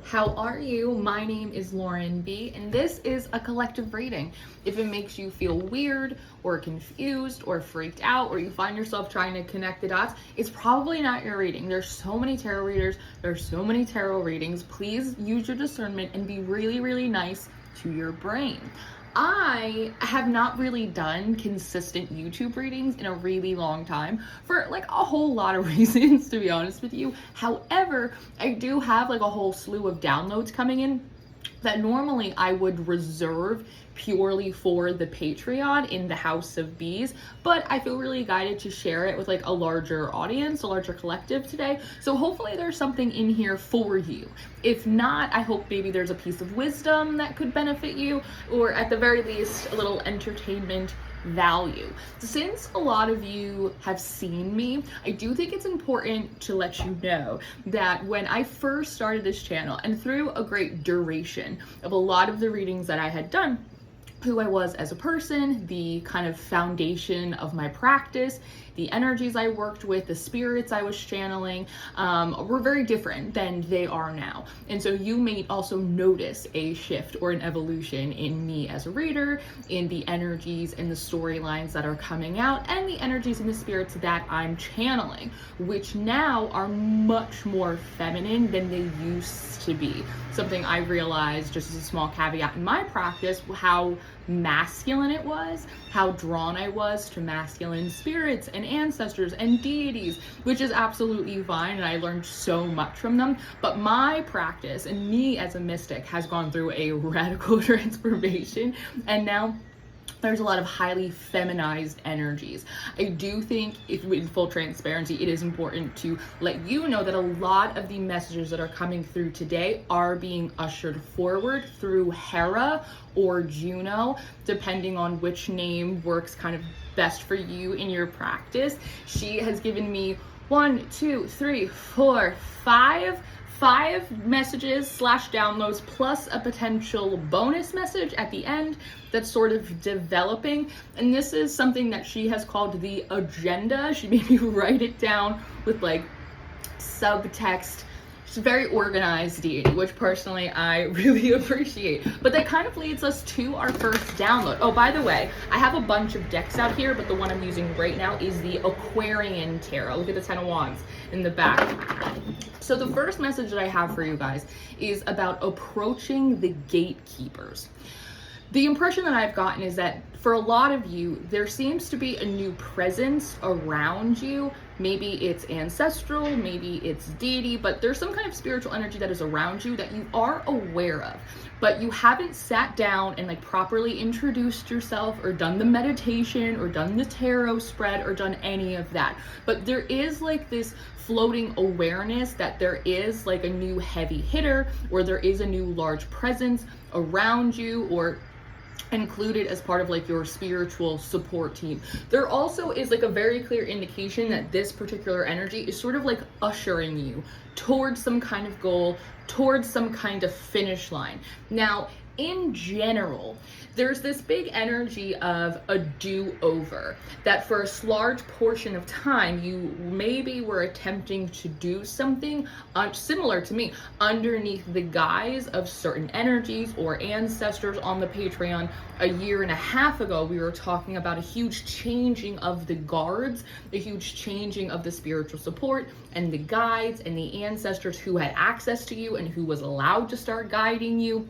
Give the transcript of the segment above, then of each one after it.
How are you? My name is Lauren B, and this is a collective reading. If it makes you feel weird or confused or freaked out, or you find yourself trying to connect the dots, it's probably not your reading. There's so many tarot readers, there's so many tarot readings. Please use your discernment and be really, really nice to your brain. I have not really done consistent YouTube readings in a really long time for like a whole lot of reasons, to be honest with you. However, I do have like a whole slew of downloads coming in that normally I would reserve purely for the Patreon in the House of Bees, but I feel really guided to share it with like a larger audience, a larger collective today. So hopefully there's something in here for you. If not, I hope maybe there's a piece of wisdom that could benefit you, or at the very least, a little entertainment value. Since a lot of you have seen me, I do think it's important to let you know that when I first started this channel, and through a great duration of a lot of the readings that I had done, who I was as a person, the kind of foundation of my practice, the energies I worked with, the spirits I was channeling, were very different than they are now. And so you may also notice a shift or an evolution in me as a reader, in the energies and the storylines that are coming out, and the energies and the spirits that I'm channeling, which now are much more feminine than they used to be. Something I realized, just as a small caveat in my practice, how masculine it was, how drawn I was to masculine spirits and ancestors and deities, which is absolutely fine, and I learned so much from them. But my practice and me as a mystic has gone through a radical transformation, and now there's a lot of highly feminized energies. I do think, if in full transparency, it is important to let you know that a lot of the messages that are coming through today are being ushered forward through Hera or Juno, depending on which name works kind of best for you in your practice. She has given me 5 messages / downloads, plus a potential bonus message at the end that's sort of developing. And this is something that she has called the agenda. She made me write it down with like subtext. She's a very organized deity, which personally I really appreciate. But that kind of leads us to our first download. Oh, by the way, I have a bunch of decks out here, but the one I'm using right now is the Aquarian Tarot. Look at the 10 of Wands in the back. So the first message that I have for you guys is about approaching the gatekeepers. The impression that I've gotten is that for a lot of you, there seems to be a new presence around you. Maybe it's ancestral, maybe it's deity, but there's some kind of spiritual energy that is around you that you are aware of, but you haven't sat down and like properly introduced yourself or done the meditation or done the tarot spread or done any of that. But there is like this floating awareness that there is like a new heavy hitter, or there is a new large presence around you or included as part of like your spiritual support team. There also is like a very clear indication that this particular energy is sort of like ushering you towards some kind of goal, towards some kind of finish line. Now, in general, there's this big energy of a do-over, that for a large portion of time, you maybe were attempting to do something similar to me underneath the guise of certain energies or ancestors. On the Patreon a year and a half ago, we were talking about a huge changing of the guards, a huge changing of the spiritual support and the guides and the ancestors who had access to you and who was allowed to start guiding you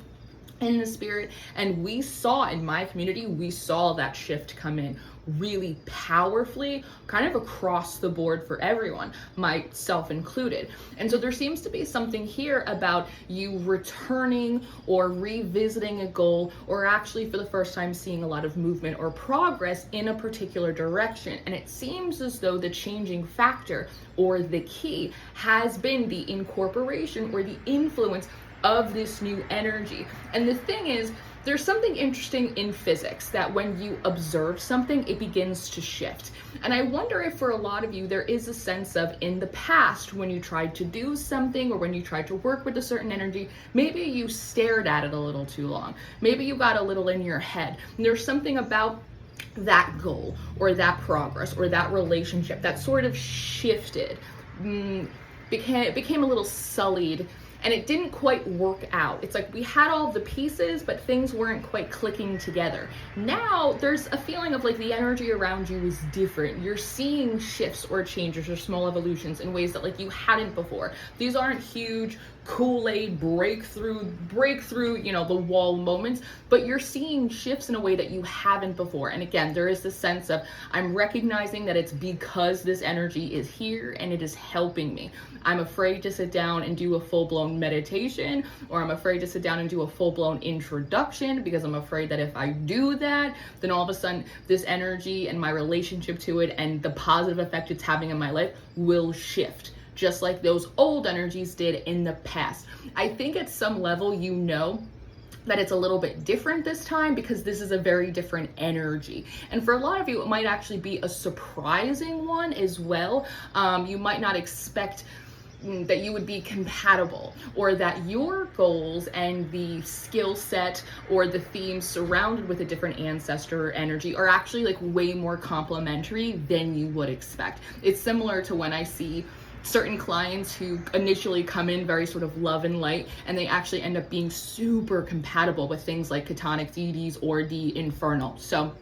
in the spirit. And we saw, in my community, we saw that shift come in really powerfully, kind of across the board for everyone, myself included. And so there seems to be something here about you returning or revisiting a goal, or actually for the first time seeing a lot of movement or progress in a particular direction. And it seems as though the changing factor or the key has been the incorporation or the influence of this new energy. And the thing is, there's something interesting in physics that when you observe something, it begins to shift. And I wonder if for a lot of you, there is a sense of, in the past, when you tried to do something or when you tried to work with a certain energy, maybe you stared at it a little too long. Maybe you got a little in your head. And there's something about that goal or that progress or that relationship that sort of shifted, became a little sullied, and it didn't quite work out. It's like we had all the pieces, but things weren't quite clicking together. Now there's a feeling of like the energy around you is different. You're seeing shifts or changes or small evolutions in ways that like you hadn't before. These aren't huge Kool-Aid breakthrough, you know, the wall moments, but you're seeing shifts in a way that you haven't before. And again, there is this sense of, I'm recognizing that it's because this energy is here and it is helping me. I'm afraid to sit down and do a full-blown meditation, or I'm afraid to sit down and do a full-blown introduction because I'm afraid that if I do that, then all of a sudden this energy and my relationship to it and the positive effect it's having in my life will shift, just like those old energies did in the past. I think at some level, you know that it's a little bit different this time because this is a very different energy. And for a lot of you, it might actually be a surprising one as well. You might not expect that you would be compatible, or that your goals and the skill set or the themes surrounded with a different ancestor energy are actually like way more complementary than you would expect. It's similar to when I see certain clients who initially come in very sort of love and light, and they actually end up being super compatible with things like Chthonic deities or the infernal. So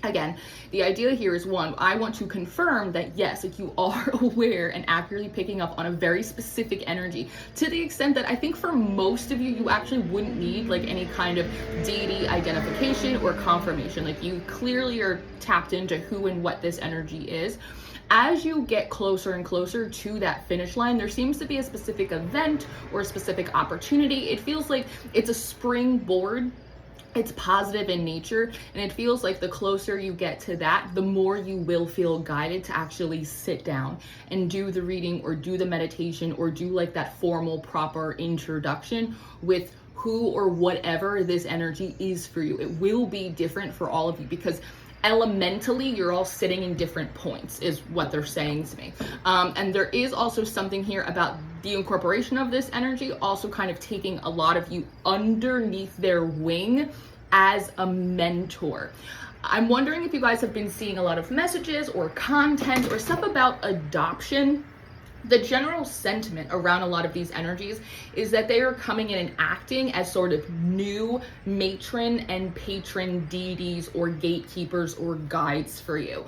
again, the idea here is, one, I want to confirm that yes, like you are aware and accurately picking up on a very specific energy, to the extent that I think for most of you, you actually wouldn't need like any kind of deity identification or confirmation. Like you clearly are tapped into who and what this energy is. As you get closer and closer to that finish line, there seems to be a specific event or a specific opportunity. It feels like it's a springboard. It's positive in nature, and it feels like the closer you get to that, the more you will feel guided to actually sit down and do the reading or do the meditation or do like that formal, proper introduction with who or whatever this energy is for you. It will be different for all of you because elementally you're all sitting in different points, is what they're saying to me. And there is also something here about the incorporation of this energy also kind of taking a lot of you underneath their wing as a mentor. I'm wondering if you guys have been seeing a lot of messages or content or stuff about adoption. The general sentiment around a lot of these energies is that they are coming in and acting as sort of new matron and patron deities or gatekeepers or guides for you.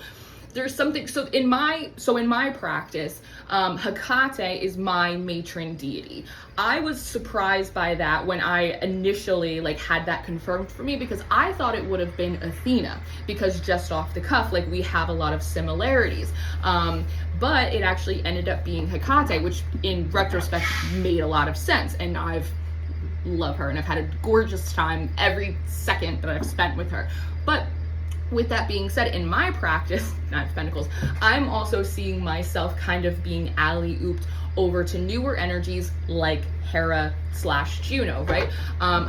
There's something, so in my practice, Hecate is my matron deity. I was surprised by that when I initially like had that confirmed for me, because I thought it would have been Athena, because just off the cuff, like we have a lot of similarities. But it actually ended up being Hecate, which in retrospect made a lot of sense. And love her, and I've had a gorgeous time every second that I've spent with her. But with that being said, in my practice, Nine of Pentacles, I'm also seeing myself kind of being alley-ooped over to newer energies like Hera / Juno, right?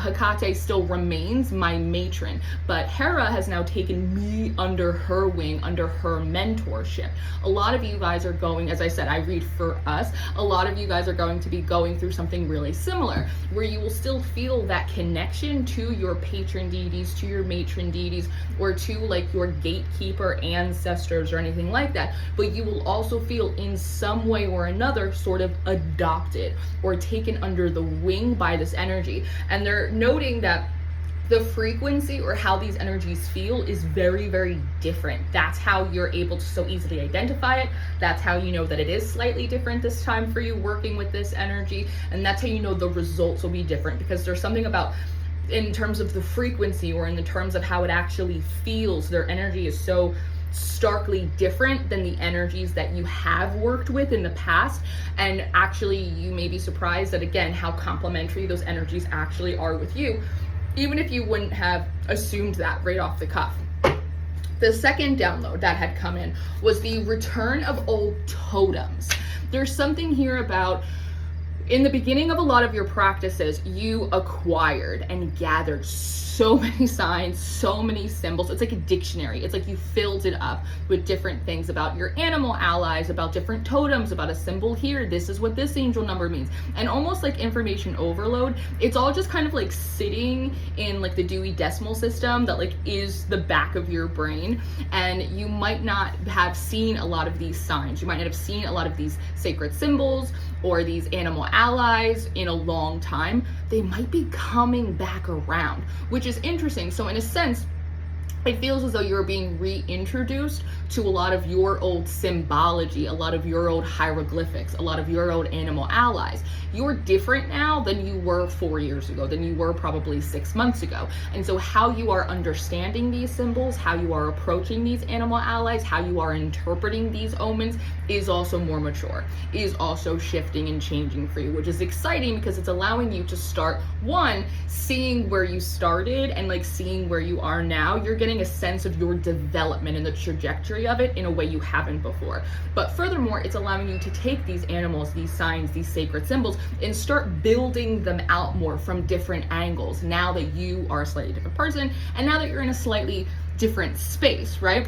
Hecate still remains my matron, but Hera has now taken me under her wing, under her mentorship. A lot of you guys are going, as I said, I read for us, a lot of you guys are going to be going through something really similar, where you will still feel that connection to your patron deities, to your matron deities, or to like your gatekeeper ancestors or anything like that, but you will also feel in some way or another sort of adopted or taken under the wing by this energy. And they're noting that the frequency or how these energies feel is very, very different. That's how you're able to so easily identify it. That's how you know that it is slightly different this time for you working with this energy. And that's how you know the results will be different, because there's something about, in terms of the frequency or in the terms of how it actually feels, their energy is so starkly different than the energies that you have worked with in the past. And actually you may be surprised at, again, how complementary those energies actually are with you, even if you wouldn't have assumed that right off the cuff. The second download that had come in was the return of old totems. There's something here about, in the beginning of a lot of your practices, you acquired and gathered so many signs, so many symbols. It's like a dictionary. It's like you filled it up with different things about your animal allies, about different totems, about a symbol here. This is what this angel number means. And almost like information overload. It's all just kind of like sitting in like the Dewey Decimal System that like is the back of your brain. And you might not have seen a lot of these signs. You might not have seen a lot of these sacred symbols or these animal allies in a long time, they might be coming back around, which is interesting. So in a sense, it feels as though you're being reintroduced to a lot of your old symbology, a lot of your old hieroglyphics, a lot of your old animal allies. You're different now than you were 4 years ago, than you were probably 6 months ago. And so how you are understanding these symbols, how you are approaching these animal allies, how you are interpreting these omens is also more mature, is also shifting and changing for you, which is exciting because it's allowing you to start, one, seeing where you started and like seeing where you are now. You're getting a sense of your development and the trajectory of it in a way you haven't before. But furthermore, it's allowing you to take these animals, these signs, these sacred symbols, and start building them out more from different angles now that you are a slightly different person and now that you're in a slightly different space, right?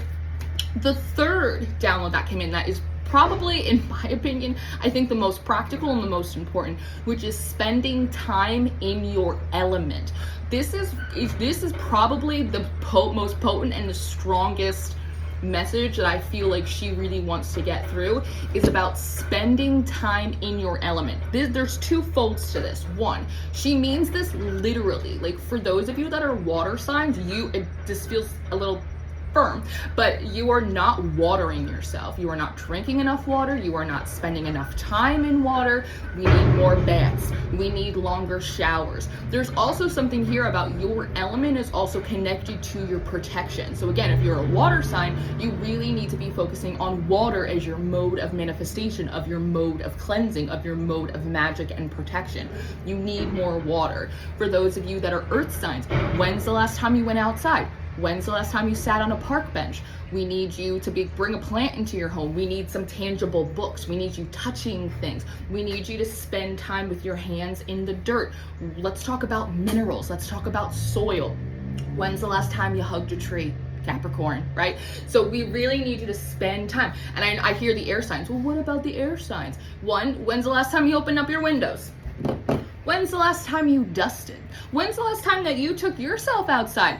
The third download that came in that is probably, in my opinion, I think the most practical and the most important, which is spending time in your element. This is probably the most potent and the strongest message that I feel like she really wants to get through, is about spending time in your element. There's two folds to this. One, she means this literally. Like for those of you that are water signs, this feels a little firm, but you are not watering yourself. You are not drinking enough water. You are not spending enough time in water. We need more baths. We need longer showers. There's also something here about your element is also connected to your protection. So again, if you're a water sign, you really need to be focusing on water as your mode of manifestation, of your mode of cleansing, of your mode of magic and protection. You need more water. For those of you that are earth signs, when's the last time you went outside? When's the last time you sat on a park bench? We need you to bring a plant into your home. We need some tangible books. We need you touching things. We need you to spend time with your hands in the dirt. Let's talk about minerals. Let's talk about soil. When's the last time you hugged a tree? Capricorn, right? So we really need you to spend time. And I hear the air signs. Well, what about the air signs? One, when's the last time you opened up your windows? When's the last time you dusted? When's the last time that you took yourself outside?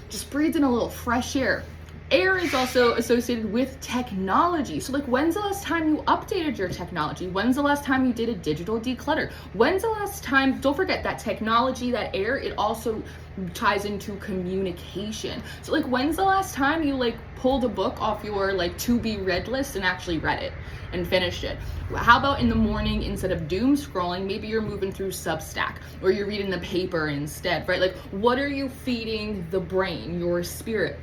Just breathe in a little fresh air. Air is also associated with technology. So like, when's the last time you updated your technology? When's the last time you did a digital declutter? When's the last time, don't forget that technology, that air, it also ties into communication. So like, when's the last time you like pulled a book off your like to be read list and actually read it and finished it? How about in the morning, instead of doom scrolling, maybe you're moving through Substack or you're reading the paper instead, right? Like, what are you feeding the brain, your spirit?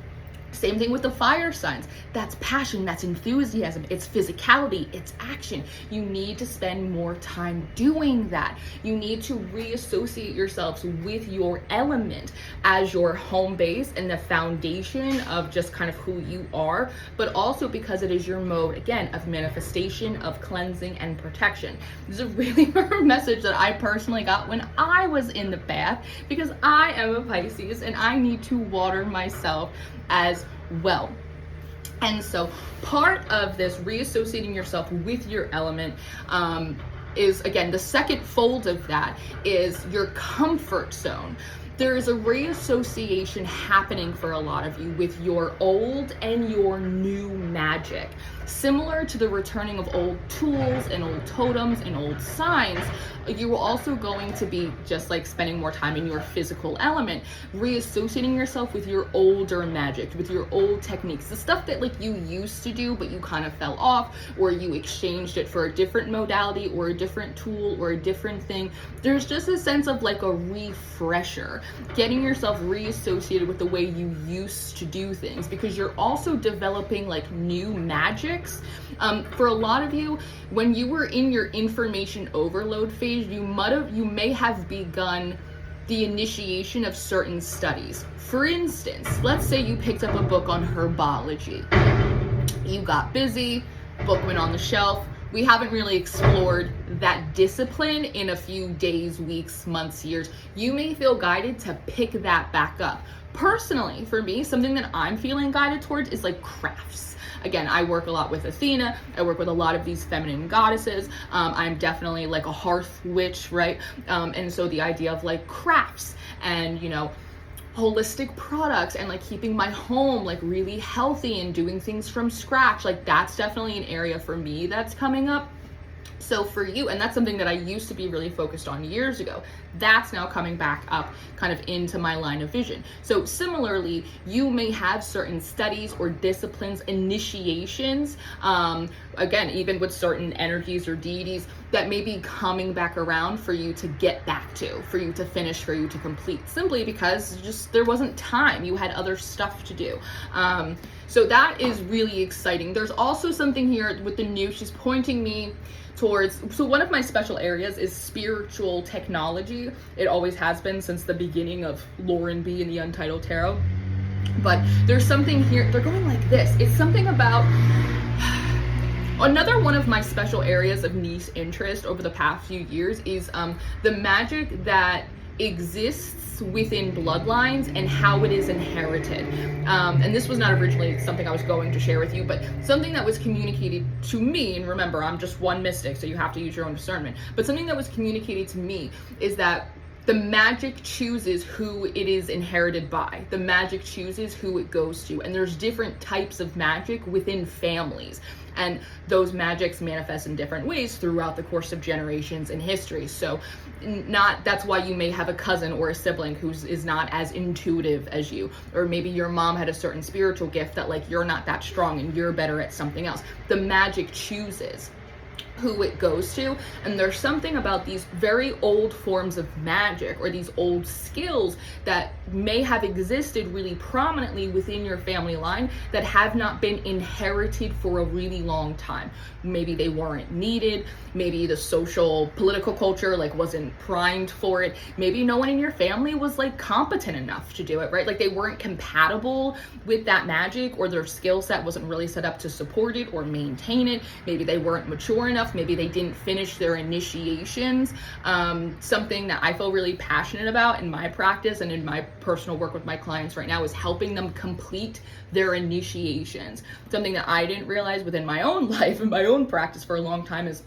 Same thing with the fire signs. That's passion, that's enthusiasm, it's physicality, it's action. You need to spend more time doing that. You need to reassociate yourselves with your element as your home base and the foundation of just kind of who you are, but also because it is your mode, again, of manifestation, of cleansing and protection. This is a really firm message that I personally got when I was in the bath, because I am a Pisces and I need to water myself as well. And so part of this reassociating yourself with your element is, again, the second fold of that is your comfort zone. There is a reassociation happening for a lot of you with your old and your new magic. Similar to the returning of old tools and old totems and old signs, you are also going to be just like spending more time in your physical element, reassociating yourself with your older magic, with your old techniques, the stuff that like you used to do but you kind of fell off, or you exchanged it for a different modality or a different tool or a different thing. There's just a sense of like a refresher, getting yourself reassociated with the way you used to do things, because you're also developing like new magics. For a lot of you, when you were in your information overload phase, you may have begun the initiation of certain studies. For instance, let's say you picked up a book on herbology. You got busy, book went on the shelf. We haven't really explored that discipline in a few days, weeks, months, years. You may feel guided to pick that back up. Personally, for me, something that I'm feeling guided towards is like crafts. Again, I work a lot with Athena. I work with a lot of these feminine goddesses. I'm definitely like a hearth witch, right? And so the idea of like crafts and, you know, holistic products and like keeping my home like really healthy and doing things from scratch, like that's definitely an area for me that's coming up. So for you, and that's something that I used to be really focused on years ago, that's now coming back up kind of into my line of vision. So similarly, you may have certain studies or disciplines, initiations, again, even with certain energies or deities that may be coming back around for you to get back to, for you to finish, for you to complete, simply because just there wasn't time. You had other stuff to do. So that is really exciting. There's also something here with the new, she's pointing me towards, so one of my special areas is spiritual technology. It always has been since the beginning of Lauren B and the Untitled Tarot. But there's something here, they're going like this. It's something about, another one of my special areas of niche interest over the past few years is the magic that exists within bloodlines and how it is inherited. And this was not originally something I was going to share with you, but something that was communicated to me, and remember, I'm just one mystic, so you have to use your own discernment, but something that was communicated to me is that the magic chooses who it is inherited by. The magic chooses who it goes to. And there's different types of magic within families. And those magics manifest in different ways throughout the course of generations in history. So that's why you may have a cousin or a sibling who is not as intuitive as you, or maybe your mom had a certain spiritual gift that like you're not that strong and you're better at something else. The magic chooses who it goes to, and there's something about these very old forms of magic or these old skills that may have existed really prominently within your family line that have not been inherited for a really long time. Maybe they weren't needed, maybe the social political culture like wasn't primed for it, maybe no one in your family was like competent enough to do it, right? Like they weren't compatible with that magic, or their skill set wasn't really set up to support it or maintain it. Maybe they weren't mature enough, maybe they didn't finish their initiations. Something that I feel really passionate about in my practice and in my personal work with my clients right now is helping them complete their initiations. Something that I didn't realize within my own life and my own practice for a long time is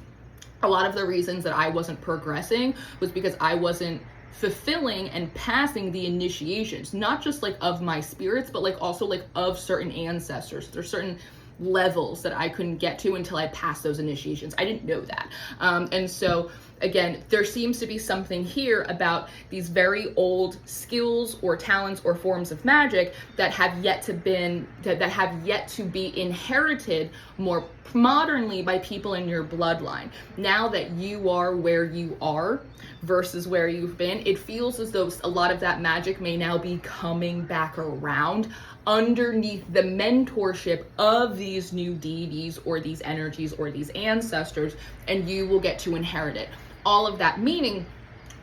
a lot of the reasons that I wasn't progressing was because I wasn't fulfilling and passing the initiations, not just like of my spirits, but like also like of certain ancestors. There's certain levels that I couldn't get to until I passed those initiations. I didn't know that. And so again, there seems to be something here about these very old skills or talents or forms of magic that have yet to be inherited more modernly by people in your bloodline. Now that you are where you are versus where you've been, it feels as though a lot of that magic may now be coming back around underneath the mentorship of these new deities or these energies or these ancestors, and you will get to inherit it. All of that meaning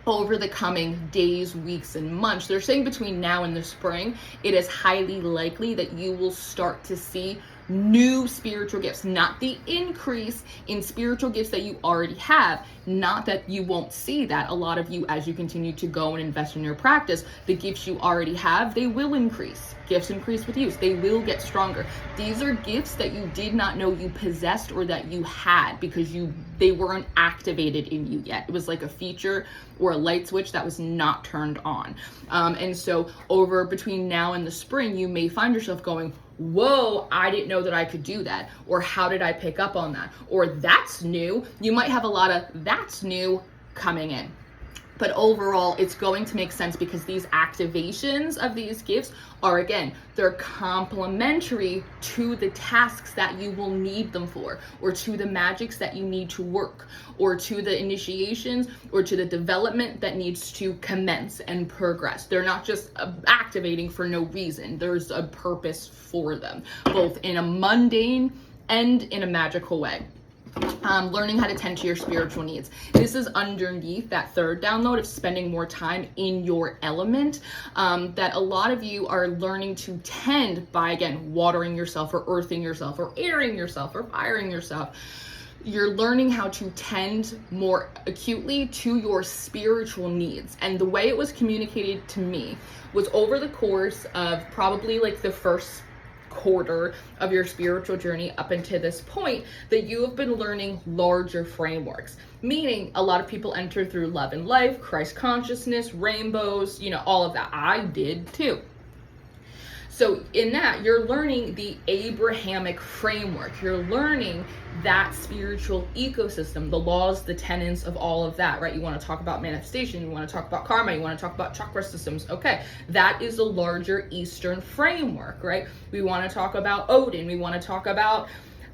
over the coming days, weeks, and months, they're saying between now and the spring, it is highly likely that you will start to see new spiritual gifts, not the increase in spiritual gifts that you already have. Not that you won't see that. A lot of you, as you continue to go and invest in your practice, the gifts you already have, they will increase. Gifts increase with use. They will get stronger. These are gifts that you did not know you possessed or that you had because they weren't activated in you yet. It was like a feature or a light switch that was not turned on. And so over between now and the spring, you may find yourself going, whoa, I didn't know that I could do that. Or how did I pick up on that? Or that's new. You might have a lot of that's new coming in. But overall, it's going to make sense because these activations of these gifts are, again, they're complementary to the tasks that you will need them for, or to the magics that you need to work, or to the initiations, or to the development that needs to commence and progress. They're not just activating for no reason. There's a purpose for them, both in a mundane and in a magical way. Learning how to tend to your spiritual needs. This is underneath that third download of spending more time in your element, that a lot of you are learning to tend by, again, watering yourself or earthing yourself or airing yourself or firing yourself. You're learning how to tend more acutely to your spiritual needs. And the way it was communicated to me was over the course of probably like the first quarter of your spiritual journey up until this point, that you have been learning larger frameworks. Meaning a lot of people enter through love and life, Christ consciousness, rainbows, all of that. I did too. So in that, you're learning the Abrahamic framework. You're learning that spiritual ecosystem, the laws, the tenets of all of that, right? You want to talk about manifestation, you want to talk about karma, you want to talk about chakra systems. Okay, that is a larger Eastern framework, right? We want to talk about Odin, we want to talk about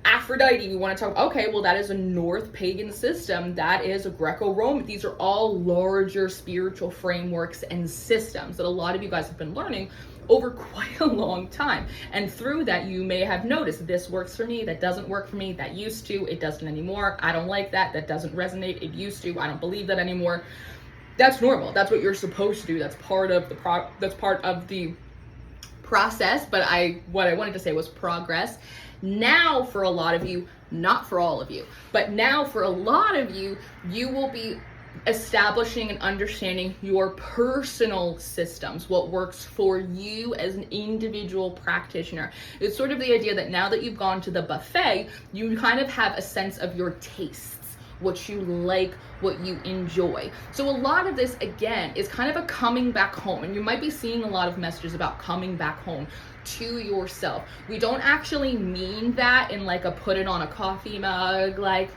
Aphrodite, we want to talk, okay, well, that is a North pagan system, that is a Greco-Roman. These are all larger spiritual frameworks and systems that a lot of you guys have been learning over quite a long time. And through that, you may have noticed this works for me, that doesn't work for me, that used to, it doesn't anymore, I don't like that, that doesn't resonate, it used to, I don't believe that anymore. That's normal. That's what you're supposed to do. That's part of the process. But what I wanted to say was progress. Now for a lot of you, not for all of you, but now for a lot of you, you will be establishing and understanding your personal systems, what works for you as an individual practitioner. It's sort of the idea that now that you've gone to the buffet, you kind of have a sense of your tastes, what you like, what you enjoy. So a lot of this, again, is kind of a coming back home. And you might be seeing a lot of messages about coming back home to yourself. We don't actually mean that in like a put it on a coffee mug, like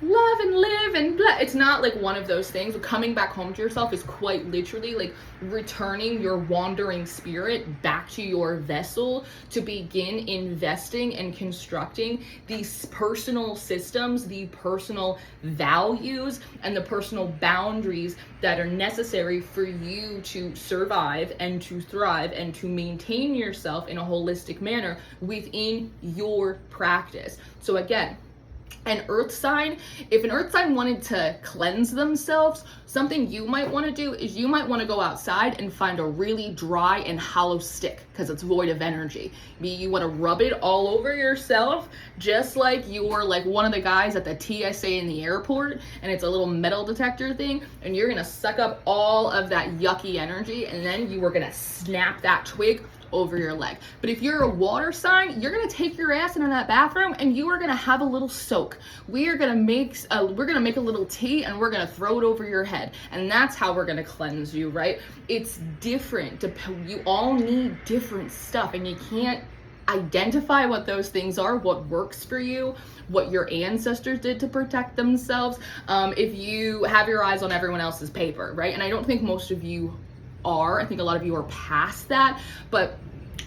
love and live and blah. It's not like one of those things. Coming back home to yourself is quite literally like returning your wandering spirit back to your vessel to begin investing and constructing these personal systems, the personal values, and the personal boundaries that are necessary for you to survive and to thrive and to maintain yourself in a holistic manner within your practice. So again, an earth sign, if an earth sign wanted to cleanse themselves, something you might want to do is you might want to go outside and find a really dry and hollow stick because it's void of energy. You want to rub it all over yourself, just like you're like one of the guys at the TSA in the airport and it's a little metal detector thing, and you're going to suck up all of that yucky energy, and then you are going to snap that twig over your leg. But if you're a water sign, you're gonna take your ass into that bathroom and you are gonna have a little soak. We're gonna make a little tea and we're gonna throw it over your head, and that's how we're gonna cleanse you, right? It's different. You all need different stuff, and you can't identify what those things are, what works for you, what your ancestors did to protect themselves, if you have your eyes on everyone else's paper, right? And I don't think most of you are. I think a lot of you are past that. But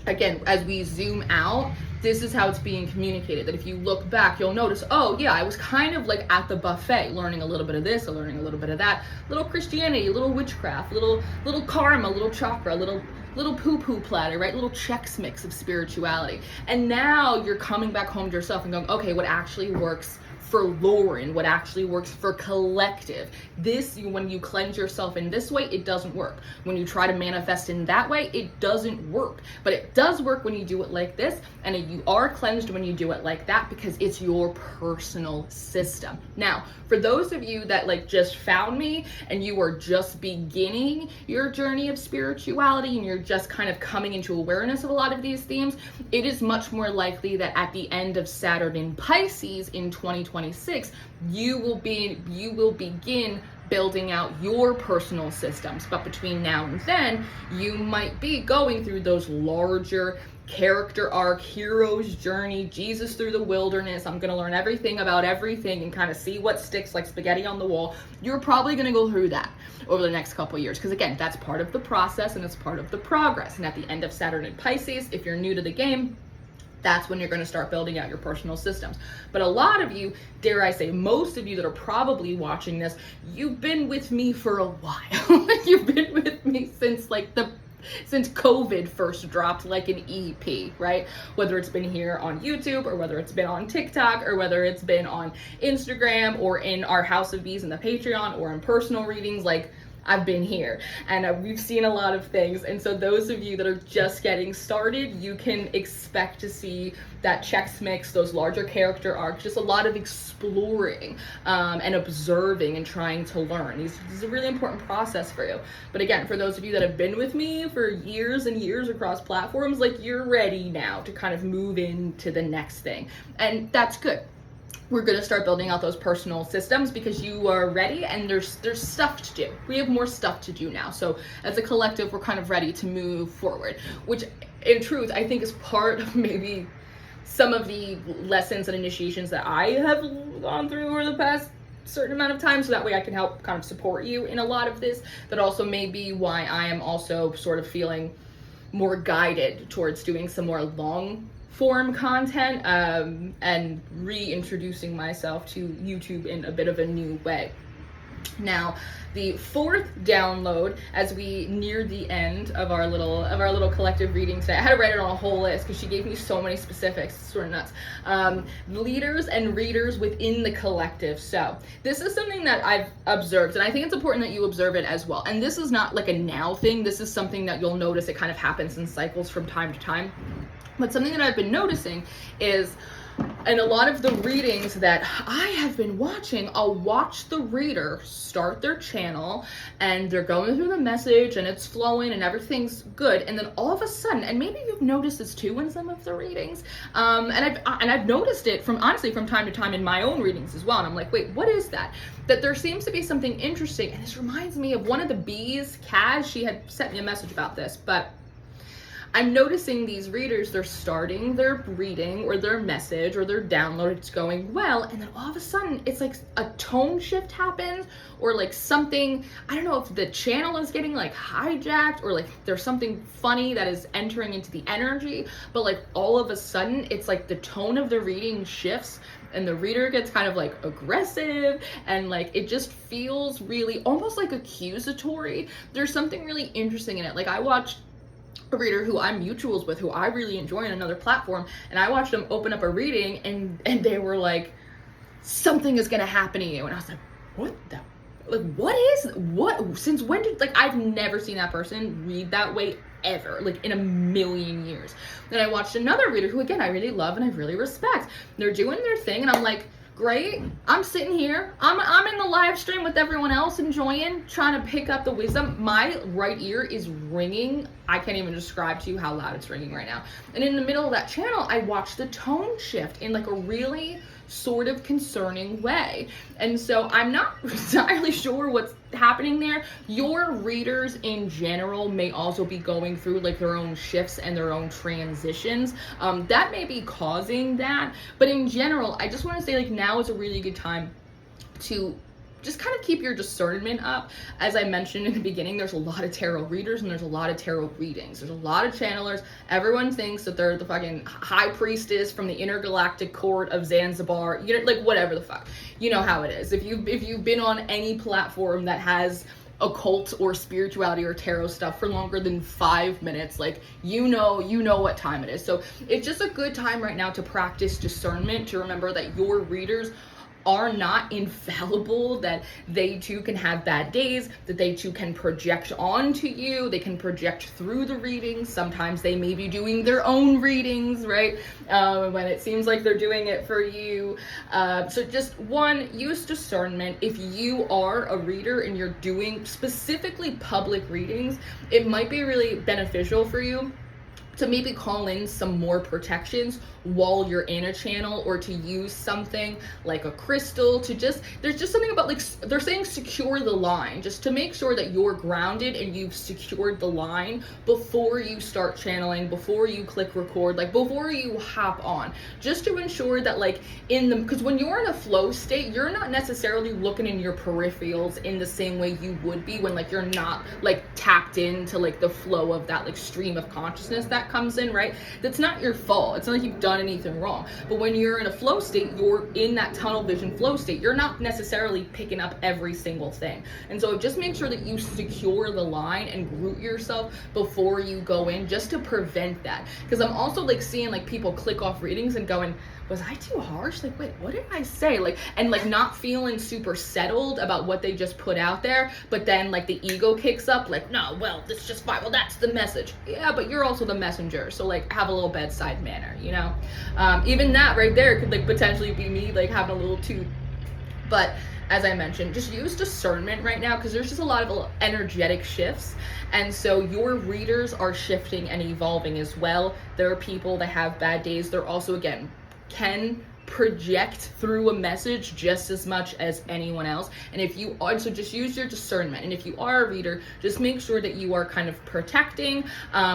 again, as we zoom out, this is how it's being communicated. That if you look back, you'll notice, oh yeah, I was kind of like at the buffet, learning a little bit of this, learning a little bit of that, little Christianity, little witchcraft, little karma, little chakra, little poo-poo platter, right? Little Chex Mix of spirituality. And now you're coming back home to yourself and going, okay, what actually works for Lauren, what actually works for collective. This, when you cleanse yourself in this way, it doesn't work. When you try to manifest in that way, it doesn't work. But it does work when you do it like this, and you are cleansed when you do it like that, because it's your personal system. Now, for those of you that like just found me and you are just beginning your journey of spirituality and you're just kind of coming into awareness of a lot of these themes, it is much more likely that at the end of Saturn in Pisces in 2026, you will begin building out your personal systems. But between now and then, you might be going through those larger character arc, hero's journey, Jesus through the wilderness. I'm gonna learn everything about everything and kind of see what sticks like spaghetti on the wall. You're probably gonna go through that over the next couple years, because again, that's part of the process and it's part of the progress. And at the end of Saturn in Pisces, if you're new to the game, that's when you're going to start building out your personal systems. But a lot of you, dare I say, most of you that are probably watching this, you've been with me for a while. You've been with me since since COVID first dropped like an EP, right? Whether it's been here on YouTube or whether it's been on TikTok or whether it's been on Instagram or in our House of Bees and the Patreon or in personal readings, like I've been here and we've seen a lot of things. And so those of you that are just getting started, you can expect to see that Chex Mix, those larger character arcs, just a lot of exploring and observing and trying to learn. This is a really important process for you. But again, for those of you that have been with me for years and years across platforms, like you're ready now to kind of move into the next thing. And that's good. we're going to start building out those personal systems because you are ready, and there's stuff to do. We have more stuff to do now. So as a collective, we're kind of ready to move forward, which in truth, I think is part of maybe some of the lessons and initiations that I have gone through over the past certain amount of time, so that way I can help kind of support you in a lot of this. That also may be why I am also sort of feeling more guided towards doing some more long form content, and reintroducing myself to YouTube in a bit of a new way. Now, the fourth download, as we near the end of our little collective reading today, I had to write it on a whole list because she gave me so many specifics. It's sort of nuts. Leaders and readers within the collective. So this is something that I've observed, and I think it's important that you observe it as well. And this is not like a now thing. This is something that you'll notice. It kind of happens in cycles from time to time. But something that I've been noticing is, in a lot of the readings that I have been watching, I'll watch the reader start their channel and they're going through the message and it's flowing and everything's good, and then all of a sudden, and maybe you've noticed this too in some of the readings, and I've noticed it from time to time in my own readings as well, and I'm like, wait, what is that? That there seems to be something interesting, and this reminds me of one of the bees, Kaz. She had sent me a message about this, but I'm noticing these readers, they're starting their reading or their message or their download, it's going well, and then all of a sudden it's like a tone shift happens, or like something, I don't know if the channel is getting like hijacked, or like there's something funny that is entering into the energy, but like all of a sudden it's like the tone of the reading shifts and the reader gets kind of like aggressive, and like it just feels really almost like accusatory. There's something really interesting in it. Like I watched a reader who I'm mutuals with, who I really enjoy on another platform, and I watched them open up a reading and they were like, something is gonna happen to you, and I was like, what since when did, like, I've never seen that person read that way ever, like in a million years. Then I watched another reader who, again, I really love and I really respect. They're doing their thing and I'm like, great, I'm sitting here, I'm in the live stream with everyone else, enjoying, trying to pick up the wisdom. My right ear is ringing. I can't even describe to you how loud it's ringing right now. And in the middle of that channel, I watched the tone shift in like a really sort of concerning way. And so I'm not entirely sure what's happening there. Your readers in general may also be going through like their own shifts and their own transitions. That may be causing that. But in general, I just want to say, like, now is a really good time to just kind of keep your discernment up. As I mentioned in the beginning, there's a lot of tarot readers and there's a lot of tarot readings. There's a lot of channelers. Everyone thinks that they're the fucking high priestess from the intergalactic court of Zanzibar. You know, like, whatever the fuck. You know how it is. If you've been on any platform that has occult or spirituality or tarot stuff for longer than 5 minutes, like, you know what time it is. So it's just a good time right now to practice discernment, to remember that your readers are not infallible, that they too can have bad days, that they too can project onto you, they can project through the readings. Sometimes they may be doing their own readings, right? When it seems like they're doing it for you. So just one, use discernment. If you are a reader and you're doing specifically public readings, it might be really beneficial for you to maybe call in some more protections while you're in a channel, or to use something like a crystal to just, there's just something about, like, they're saying secure the line, just to make sure that you're grounded and you've secured the line before you start channeling, before you click record, like before you hop on, just to ensure that, like, because when you're in a flow state, you're not necessarily looking in your peripherals in the same way you would be when, like, you're not like tapped into like the flow of that like stream of consciousness that comes in, right? That's not your fault. It's not like you've done anything wrong. But when you're in a flow state, you're in that tunnel vision flow state, you're not necessarily picking up every single thing. And so just make sure that you secure the line and root yourself before you go in, just to prevent that. Because I'm also like seeing like people click off readings and going, was I too harsh? Like, wait, what did I say? Like, and like not feeling super settled about what they just put out there, but then like the ego kicks up, like, no, well, this is just fine. Well, that's the message. Yeah, but you're also the messenger. So like have a little bedside manner, you know? Even that right there could like potentially be me like having a little too, but as I mentioned, just use discernment right now, because there's just a lot of energetic shifts. And so your readers are shifting and evolving as well. There are people that have bad days. They're also, again, can project through a message just as much as anyone else. And if you are, so just use your discernment. And if you are a reader, just make sure that you are kind of protecting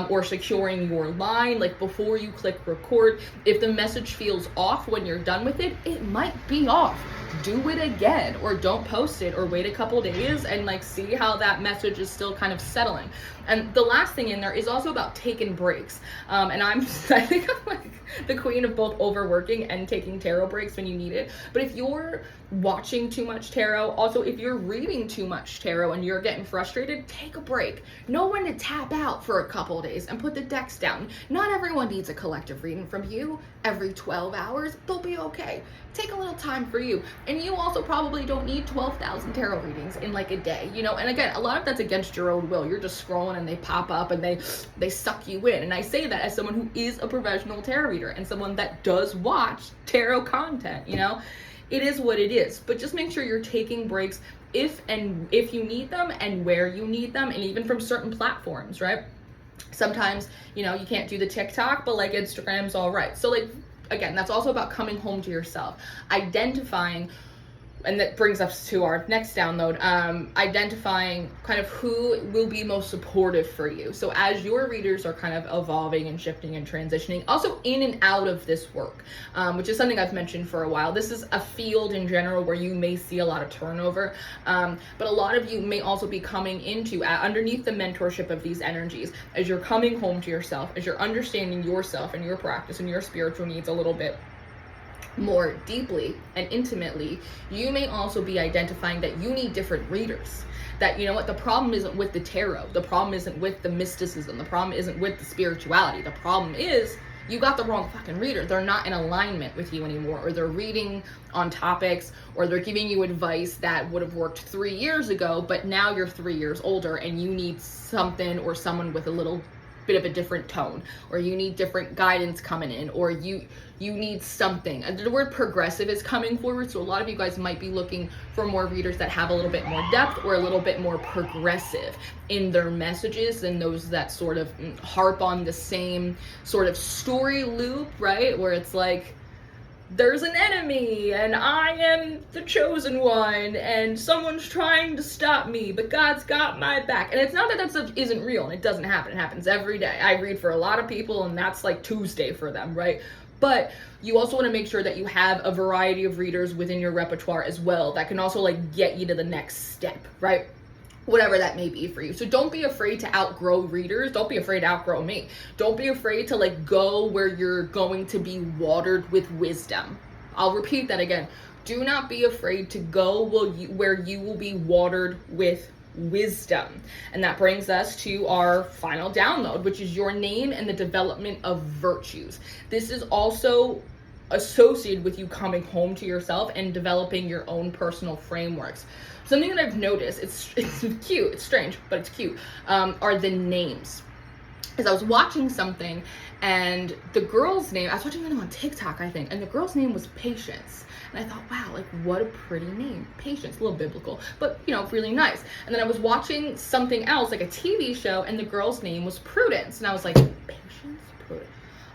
or securing your line, like before you click record. If the message feels off when you're done with it, it might be off. Do it again, or don't post it, or wait a couple days and like see how that message is still kind of settling. And the last thing in there is also about taking breaks. And I think I'm like the queen of both overworking and taking tarot breaks when you need it. But if you're watching too much tarot, also if you're reading too much tarot and you're getting frustrated, take a break. Know when to tap out for a couple days and put the decks down. Not everyone needs a collective reading from you every 12 hours. They'll be okay. Take a little time for you. And you also probably don't need 12,000 tarot readings in like a day, you know? And again, a lot of that's against your own will. You're just scrolling and they pop up and they suck you in. And I say that as someone who is a professional tarot reader and someone that does watch tarot content, you know? It is what it is. But just make sure you're taking breaks if you need them and where you need them, and even from certain platforms, right? Sometimes, you know, you can't do the TikTok, but like Instagram's all right. So like, again, that's also about coming home to yourself, identifying, and that brings us to our next download, identifying kind of who will be most supportive for you. So as your readers are kind of evolving and shifting and transitioning, also in and out of this work, which is something I've mentioned for a while. This is a field in general where you may see a lot of turnover, but a lot of you may also be coming into, underneath the mentorship of these energies, as you're coming home to yourself, as you're understanding yourself and your practice and your spiritual needs a little bit more deeply and intimately. You may also be identifying that you need different readers. That, you know what, the problem isn't with the tarot, the problem isn't with the mysticism, the problem isn't with the spirituality, the problem is you got the wrong fucking reader. They're not in alignment with you anymore, or they're reading on topics, or they're giving you advice that would have worked 3 years ago, but now you're 3 years older and you need something or someone with a little bit of a different tone, or you need different guidance coming in, or you need something. The word progressive is coming forward, so a lot of you guys might be looking for more readers that have a little bit more depth or a little bit more progressive in their messages than those that sort of harp on the same sort of story loop, right? Where it's like, there's an enemy and I am the chosen one and someone's trying to stop me, but God's got my back. And it's not that that stuff isn't real and it doesn't happen. It happens every day. I read for a lot of people and that's like Tuesday for them, right? But you also want to make sure that you have a variety of readers within your repertoire as well that can also like get you to the next step, right? Whatever that may be for you. So don't be afraid to outgrow readers. Don't be afraid to outgrow me. Don't be afraid to like go where you're going to be watered with wisdom. I'll repeat that again. Do not be afraid to go where you will be watered with wisdom. And that brings us to our final download, which is your name and the development of virtues. This is also associated with you coming home to yourself and developing your own personal frameworks. Something that I've noticed, it's cute, it's strange, but it's cute, are the names. Because I was watching something and the girl's name, I was watching it on TikTok, I think, and the girl's name was Patience. And I thought, wow, like what a pretty name, Patience, a little biblical, but you know, really nice. And then I was watching something else, like a TV show, and the girl's name was Prudence. And I was like, Patience, Prudence.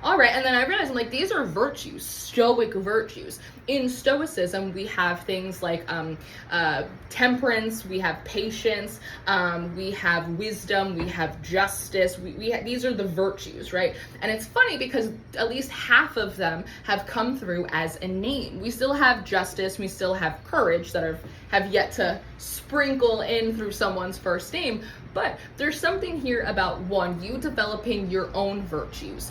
All right, and then I realized, I'm like, these are virtues, stoic virtues. In Stoicism, we have things like temperance, we have patience, we have wisdom, we have justice. These are the virtues, right? And it's funny because at least half of them have come through as a name. We still have justice, we still have courage that have yet to sprinkle in through someone's first name. But there's something here about, one, you developing your own virtues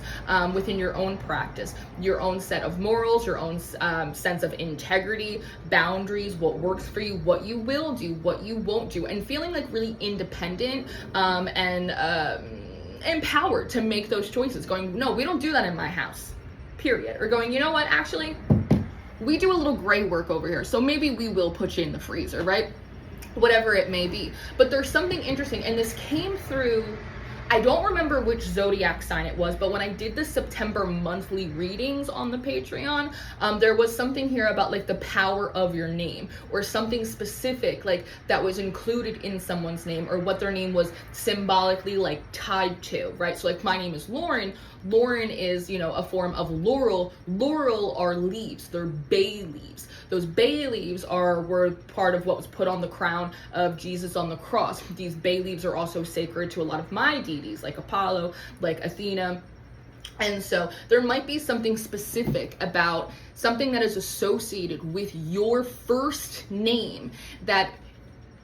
within your own practice, your own set of morals, your own sense of integrity, boundaries, what works for you, what you will do, what you won't do, and feeling like really independent and empowered to make those choices. Going, no, we don't do that in my house, period. Or going, you know what, actually, we do a little gray work over here, so maybe we will put you in the freezer, right? Whatever it may be. But there's something interesting, and this came through I don't remember which zodiac sign it was, but when I did the September monthly readings on the Patreon, there was something here about like the power of your name, or something specific like that was included in someone's name, or what their name was symbolically like tied to, right? So like my name is Lauren. Lauren is, you know, a form of laurel. Laurel are leaves, they're bay leaves. Those bay leaves were part of what was put on the crown of Jesus on the cross. These bay leaves are also sacred to a lot of my deities, like Apollo, like Athena. And so there might be something specific about something that is associated with your first name that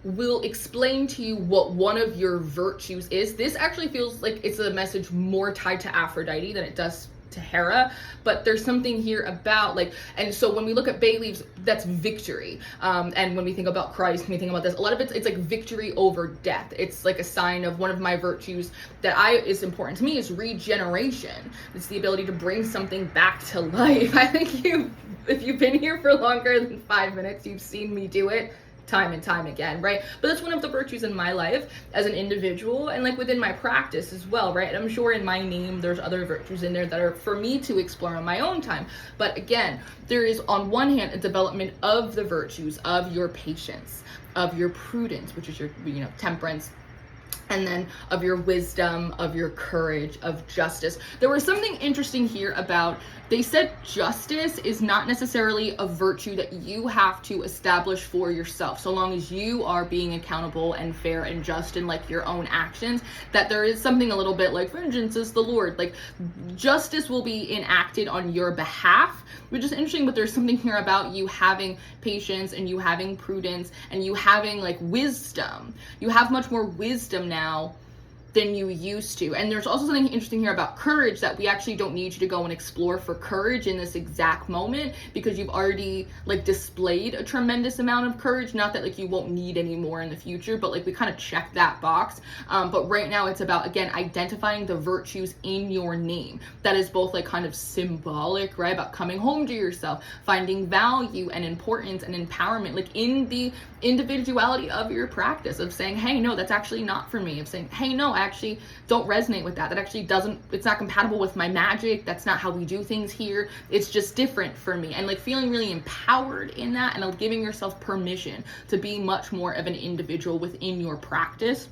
will explain to you what one of your virtues is. This actually feels like it's a message more tied to Aphrodite than it does to Hera, but there's something here about like, and so when we look at bay leaves, that's victory. And when we think about Christ, when we think about this, a lot of it's like victory over death. It's like a sign of one of my virtues that is important to me is regeneration. It's the ability to bring something back to life. I think if you've been here for longer than 5 minutes, you've seen me do it time and time again, right? But that's one of the virtues in my life as an individual, and like within my practice as well, right? And I'm sure in my name there's other virtues in there that are for me to explore on my own time. But again, there is on one hand a development of the virtues of your patience, of your prudence, which is your, you know, temperance, and then of your wisdom, of your courage, of justice. There was something interesting here about, they said justice is not necessarily a virtue that you have to establish for yourself, so long as you are being accountable and fair and just in like your own actions, that there is something a little bit like vengeance is the Lord, like justice will be enacted on your behalf, which is interesting. But there's something here about you having patience and you having prudence and you having like wisdom. You have much more wisdom now than you used to. And there's also something interesting here about courage, that we actually don't need you to go and explore for courage in this exact moment, because you've already like displayed a tremendous amount of courage. Not that like you won't need any more in the future, but like we kind of check that box. But right now it's about, again, identifying the virtues in your name that is both like kind of symbolic, right, about coming home to yourself, finding value and importance and empowerment like in the individuality of your practice, of saying, hey, no, that's actually not for me, of saying, hey, no, I actually don't resonate with that actually doesn't, it's not compatible with my magic, that's not how we do things here, it's just different for me. And like feeling really empowered in that, and giving yourself permission to be much more of an individual within your practice.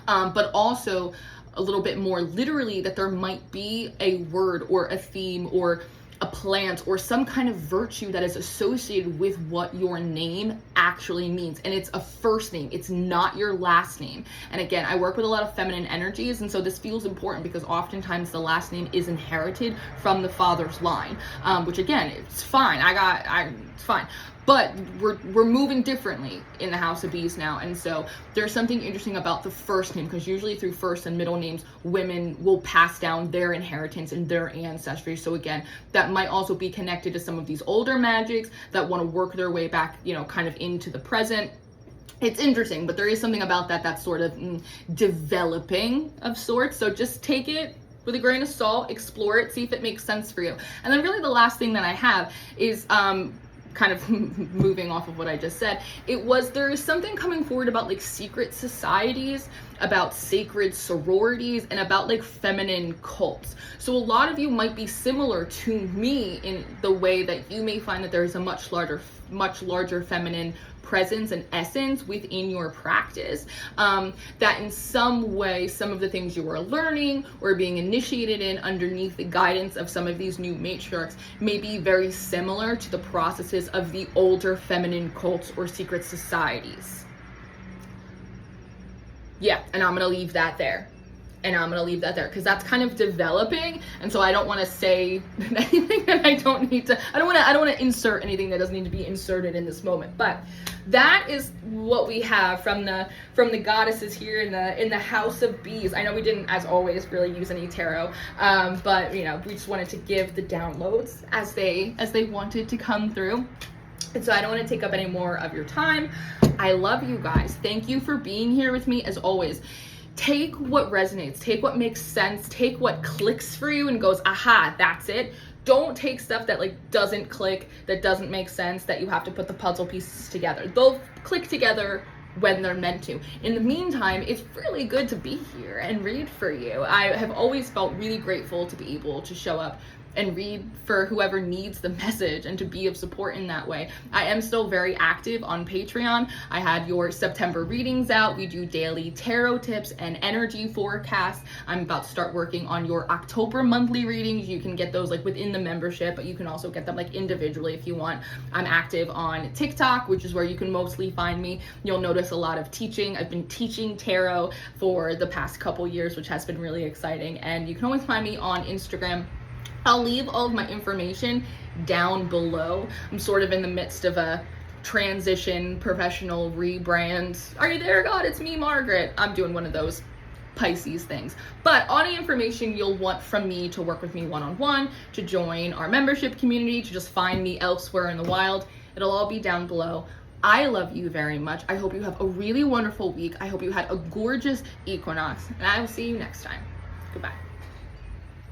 But also a little bit more literally, that there might be a word or a theme or a plant or some kind of virtue that is associated with what your name actually means. And it's a first name, it's not your last name. And again, I work with a lot of feminine energies, and so this feels important because oftentimes the last name is inherited from the father's line, which again, it's fine. It's fine. But we're moving differently in the House of Bees now. And so there's something interesting about the first name, because usually through first and middle names, women will pass down their inheritance and their ancestry. So again, that might also be connected to some of these older magics that want to work their way back, you know, kind of into the present. It's interesting, but there is something about that that's sort of developing of sorts. So just take it with a grain of salt, explore it, see if it makes sense for you. And then really the last thing that I have is kind of moving off of what I just said, there is something coming forward about like secret societies, about sacred sororities, and about like feminine cults. So a lot of you might be similar to me in the way that you may find that there is a much larger feminine presence and essence within your practice, that in some way, some of the things you are learning or being initiated in underneath the guidance of some of these new matriarchs may be very similar to the processes of the older feminine cults or secret societies. Yeah, and I'm gonna leave that there. Because that's kind of developing, and so I don't want to say anything that I don't need to. I don't want to insert anything that doesn't need to be inserted in this moment. But that is what we have from the goddesses here in the House of Bees. I know we didn't, as always, really use any tarot, but you know, we just wanted to give the downloads as they wanted to come through. And so I don't want to take up any more of your time. I love you guys. Thank you for being here with me as always. Take what resonates, take what makes sense, take what clicks for you and goes, aha, that's it. Don't take stuff that like doesn't click, that doesn't make sense, that you have to put the puzzle pieces together. They'll click together when they're meant to. In the meantime, it's really good to be here and read for you. I have always felt really grateful to be able to show up and read for whoever needs the message and to be of support in that way. I am still very active on Patreon. I had your September readings out. We do daily tarot tips and energy forecasts. I'm about to start working on your October monthly readings. You can get those like within the membership, but you can also get them like individually if you want. I'm active on TikTok, which is where you can mostly find me. You'll notice a lot of teaching. I've been teaching tarot for the past couple years, which has been really exciting. And you can always find me on Instagram. I'll leave all of my information down below. I'm sort of in the midst of a transition, professional rebrand. Are you there, God? It's me, Margaret. I'm doing one of those Pisces things. But all the information you'll want from me to work with me one-on-one, to join our membership community, to just find me elsewhere in the wild, it'll all be down below. I love you very much. I hope you have a really wonderful week. I hope you had a gorgeous equinox, and I will see you next time. Goodbye.